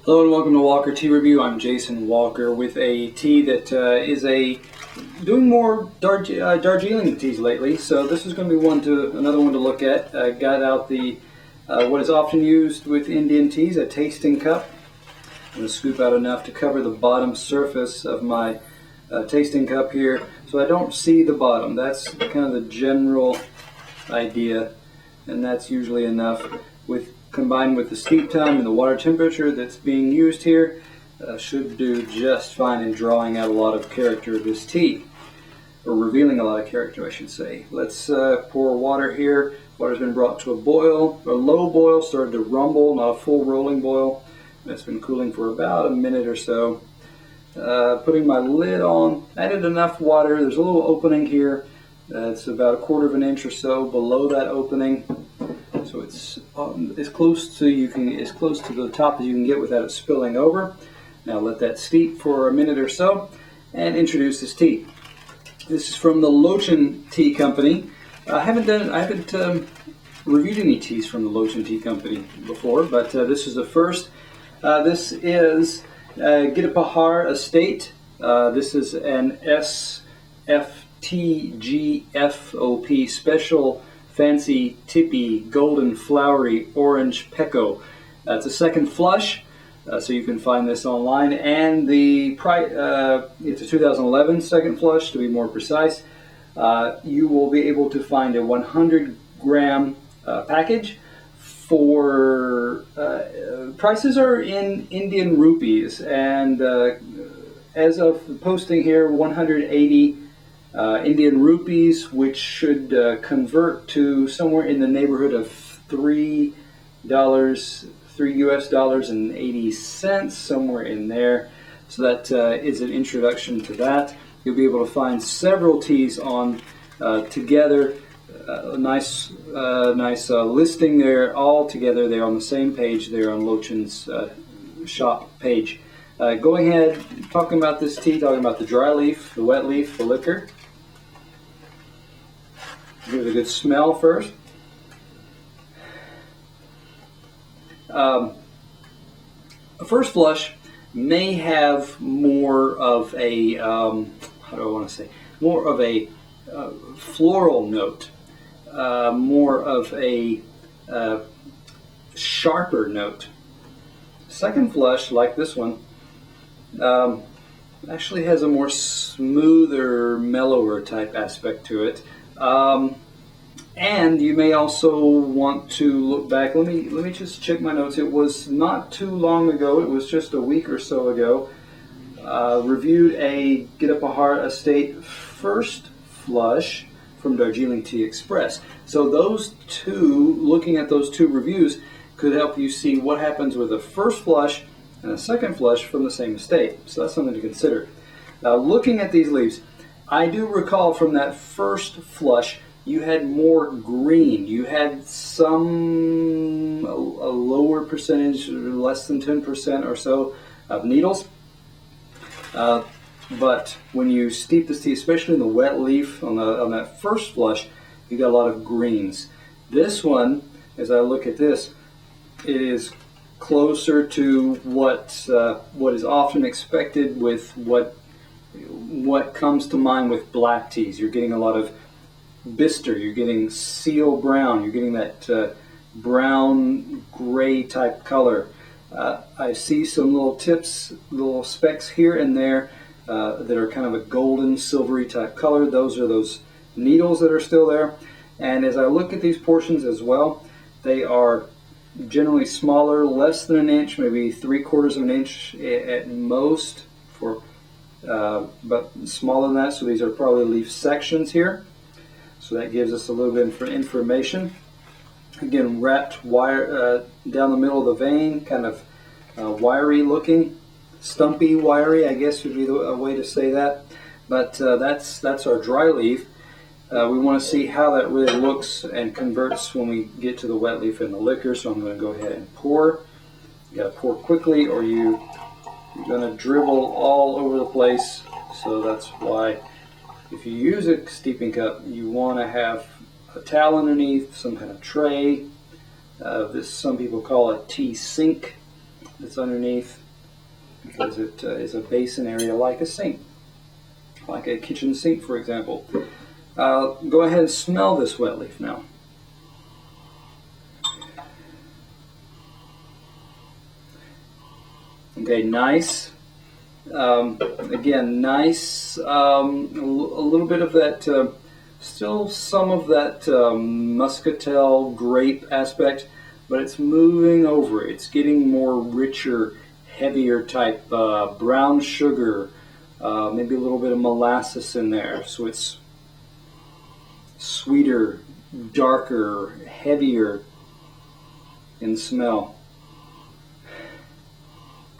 Hello and welcome to Walker Tea Review. I'm Jason Walker with a tea that is doing more Darjeeling teas lately. So this is going to be another one to look at. I got out the what is often used with Indian teas, a tasting cup. I'm going to scoop out enough to cover the bottom surface of my tasting cup here, so I don't see the bottom. That's kind of the general idea, and that's usually enough. Combined with the steep time and the water temperature that's being used here, should do just fine in drawing out a lot of character of this tea, or revealing a lot of character, I should say. Let's pour water here. Water's been brought to a boil, a low boil, started to rumble, not a full rolling boil. It's been cooling for about a minute or so. Putting my lid on, added enough water. There's a little opening here. It's about 1/4 of an inch or so below that opening. So it's as close to the top as you can get without it spilling over. Now let that steep for a minute or so, and introduce this tea. This is from the Lochan Tea Company. I haven't reviewed any teas from the Lochan Tea Company before, but this is the first. This is Giddpahar Estate. This is an SFTGFOP special. Fancy Tippy Golden Flowery Orange Pecco. It's a second flush, so you can find this online. And the price, it's a 2011 second flush to be more precise. You will be able to find a 100-gram package for prices are in Indian rupees, and as of the posting here, 180 Indian rupees, which should convert to somewhere in the neighborhood of $3 and 80 cents, somewhere in there. So that is an introduction to that. You'll be able to find several teas on together. Nice listing there, all together. They're on the same page there on Lochan's shop page. Going ahead, talking about this tea, talking about the dry leaf, the wet leaf, the liquor. Give it a good smell first. A first flush may have more of a, more of a floral note, more of a sharper note. Second flush, like this one, actually has a more smoother, mellower type aspect to it. And you may also want to look back. Let me just check my notes. It was not too long ago. It was just a week or so ago. Reviewed a Giddpahar Estate first flush from Darjeeling Tea Express. So those two, looking at those two reviews, could help you see what happens with a first flush and a second flush from the same estate. So that's something to consider. Now, looking at these leaves, I do recall from that first flush, you had more green. You had a lower percentage, less than 10% or so of needles. But when you steep this tea, especially in the wet leaf on that first flush, you got a lot of greens. This one, as I look at this, it is closer to what is often expected with what comes to mind with black teas. You're getting a lot of bister, you're getting seal brown, you're getting that brown gray type color. I see some little tips, little specks here and there that are kind of a golden silvery type color. Those are those needles that are still there. And as I look at these portions as well, they are generally smaller, less than an inch, maybe 3/4 of an inch at most, but smaller than that. So these are probably leaf sections here. So that gives us a little bit of information. Again, wrapped wire down the middle of the vein, kind of wiry looking, stumpy wiry, I guess would be a way to say that. But that's our dry leaf. We want to see how that really looks and converts when we get to the wet leaf and the liquor. So I'm going to go ahead and pour. You got to pour quickly, or you're going to dribble all over the place. So that's why, if you use a steeping cup, you want to have a towel underneath, some kind of tray. Some people call it tea sink. that's underneath, because it is a basin area like a sink, like a kitchen sink, for example. Go ahead and smell this wet leaf now. Okay, nice. Again, nice. A little bit of that, still some of that muscatel grape aspect, but it's moving over. It's getting more richer, heavier type brown sugar, maybe a little bit of molasses in there. So it's sweeter, darker, heavier in smell.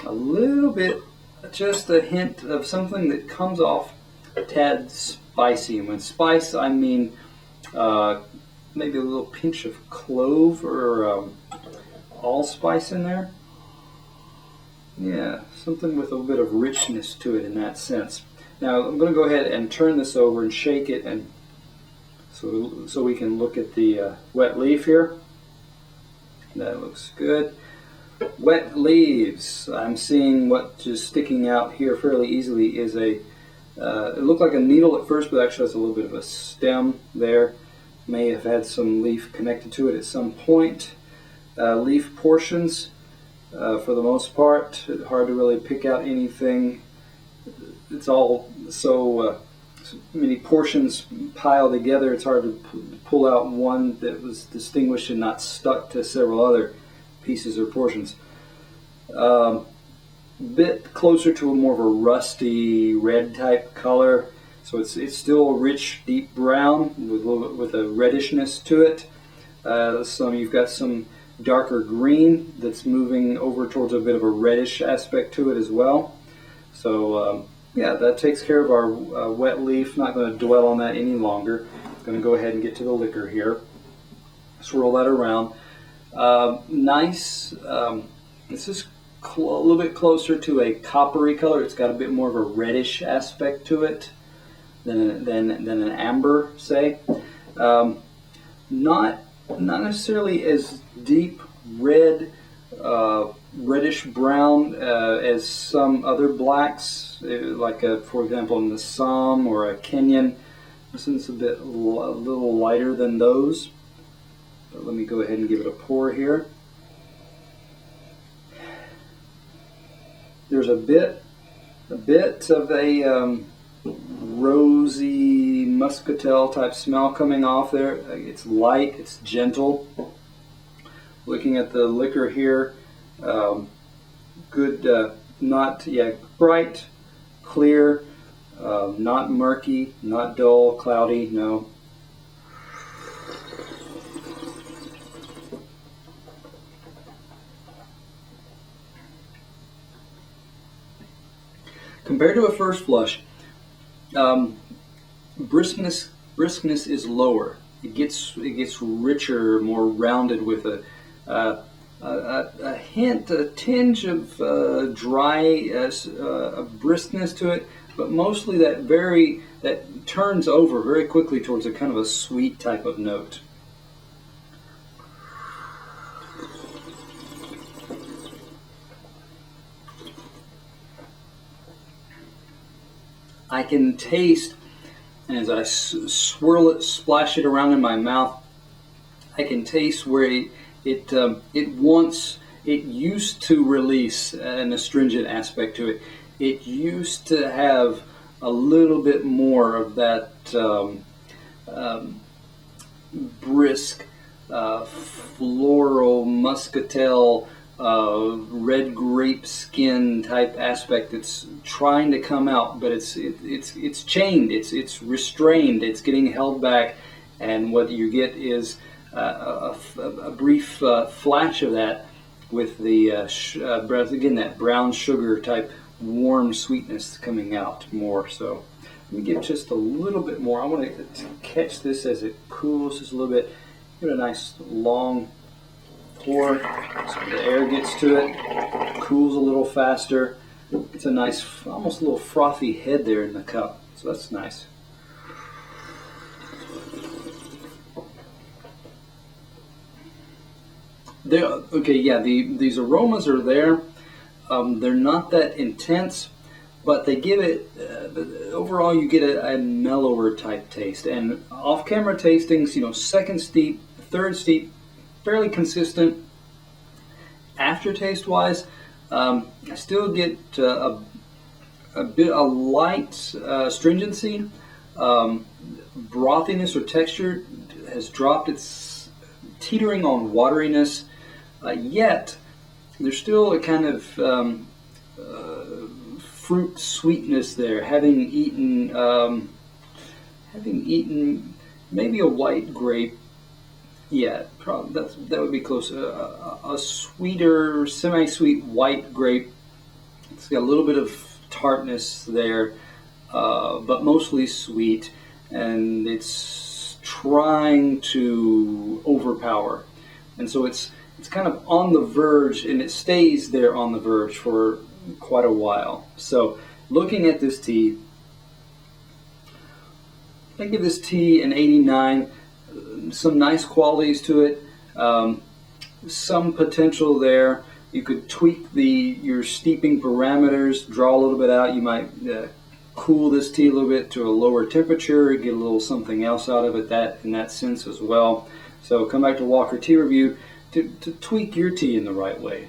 A little bit, just a hint of something that comes off a tad spicy. And when spice, I mean maybe a little pinch of clove or allspice in there. Yeah, something with a bit of richness to it in that sense. Now I'm going to go ahead and turn this over and shake it, and so we can look at the wet leaf here. That looks good. Wet leaves. I'm seeing what is sticking out here fairly easily is it looked like a needle at first, but actually has a little bit of a stem there. May have had some leaf connected to it at some point. Leaf portions, for the most part, hard to really pick out anything. It's all so many portions piled together, it's hard to pull out one that was distinguished and not stuck to several other pieces or portions. Bit closer to a more of a rusty red type color, so it's still a rich deep brown with a little bit with a reddishness to it. You've got some darker green that's moving over towards a bit of a reddish aspect to it as well. So yeah, that takes care of our wet leaf. Not going to dwell on that any longer. I'm going to go ahead and get to the liquor here. Swirl that around. Nice. This is a little bit closer to a coppery color. It's got a bit more of a reddish aspect to it than an amber, say. Not necessarily as deep red, reddish brown as some other blacks, like for example in the Somme or a Kenyan. This one's a little lighter than those. But let me go ahead and give it a pour here. There's a bit of a rosy muscatel type smell coming off there. It's light, it's gentle. Looking at the liquor here, good, bright, clear, not murky, not dull, cloudy, no. Compared to a first flush, briskness is lower. It gets richer, more rounded, with a hint, a tinge of dry briskness to it, but mostly that turns over very quickly towards a kind of a sweet type of note. I can taste, and as I swirl it, splash it around in my mouth, I can taste where it used to release an astringent aspect to it. It used to have a little bit more of that brisk, floral, muscatel, red grape skin type aspect that's trying to come out, but it's chained, it's restrained, it's getting held back, and what you get is a brief flash of that with the again that brown sugar type warm sweetness coming out more. So let me get just a little bit more. I want to catch this as it cools just a little bit. Give it a nice long pour so the air gets to it, cools a little faster. It's a nice, almost a little frothy head there in the cup, so that's nice. Okay, yeah, these aromas are there. They're not that intense, but they give it, overall you get a mellower type taste. And off-camera tastings, second steep, third steep, fairly consistent. Aftertaste wise, I still get a light stringency. Brothiness or texture has dropped. It's teetering on wateriness, yet there's still a kind of fruit sweetness there. Having eaten maybe a white grape. Yeah, that would be close. A sweeter, semi-sweet white grape. It's got a little bit of tartness there, but mostly sweet, and it's trying to overpower. And so it's kind of on the verge, and it stays there on the verge for quite a while. So looking at this tea, I give this tea an 89. Some nice qualities to it, some potential there. You could tweak your steeping parameters, draw a little bit out. You might cool this tea a little bit to a lower temperature, get a little something else out of it in that sense as well. So come back to Walker Tea Review to tweak your tea in the right way.